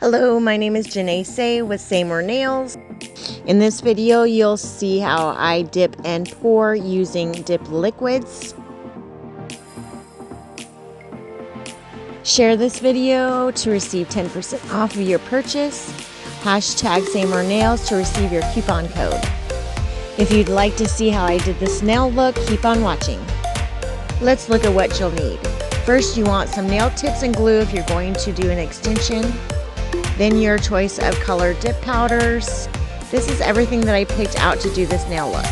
Hello, my name is Janae Say with Say More Nails. In this video, you'll see how I dip and pour using dip liquids. Share this video to receive 10% off of your purchase. Hashtag Say More Nails to receive your coupon code. If you'd like to see how I did this nail look, keep on watching. Let's look at what you'll need. First, you want some nail tips and glue if you're going to do an extension. Then your choice of color dip powders. This is everything that I picked out to do this nail look.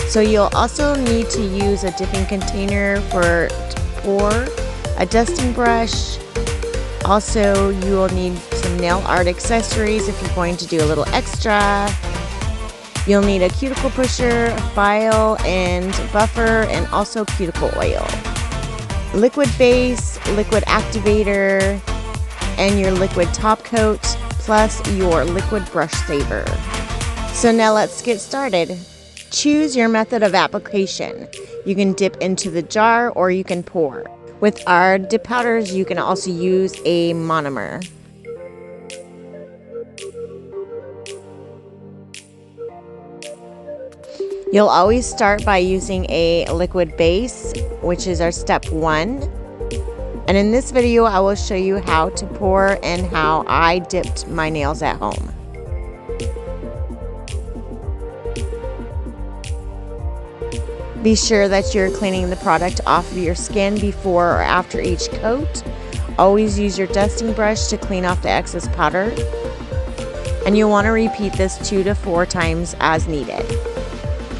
So you'll also need to use a dipping container to pour, a dusting brush. Also, you will need some nail art accessories if you're going to do a little extra. You'll need a cuticle pusher, a file and buffer, and also cuticle oil. Liquid base, liquid activator, and your liquid top coat, plus your liquid brush saver. So now let's get started. Choose your method of application. You can dip into the jar or you can pour. With our dip powders, you can also use a monomer. You'll always start by using a liquid base, which is our step 1. And in this video, I will show you how to pour and how I dipped my nails at home. Be sure that you're cleaning the product off of your skin before or after each coat. Always use your dusting brush to clean off the excess powder. And you'll want to repeat this 2 to 4 times as needed.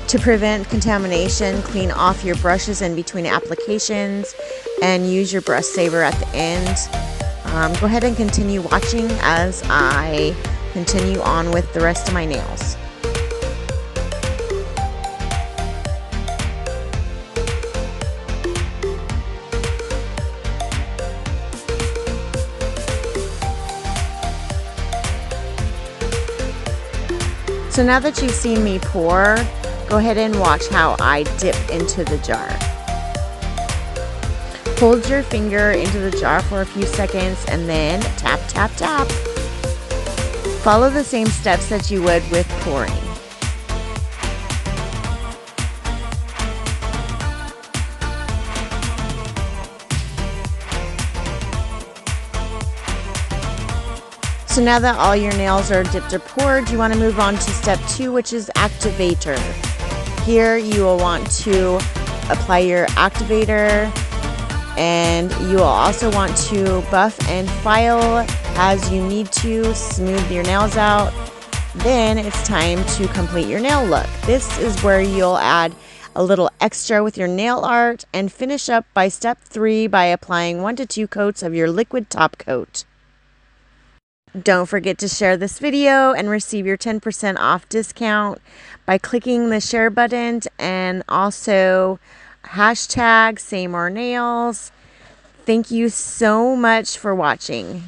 To prevent contamination, clean off your brushes in between applications and use your brush saver at the end. Go ahead and continue watching as I continue on with the rest of my nails. So now that you've seen me pour, go ahead and watch how I dip into the jar. Hold your finger into the jar for a few seconds and then tap, tap, tap. Follow the same steps that you would with pouring. So now that all your nails are dipped or poured, you want to move on to step 2, which is activator. Here you will want to apply your activator, and you will also want to buff and file as you need to, smooth your nails out. Then it's time to complete your nail look. This is where you'll add a little extra with your nail art and finish up by step 3 by applying 1 to 2 coats of your liquid top coat. Don't forget to share this video and receive your 10% off discount by clicking the share button, and also hashtag Say More Nails. Thank you so much for watching.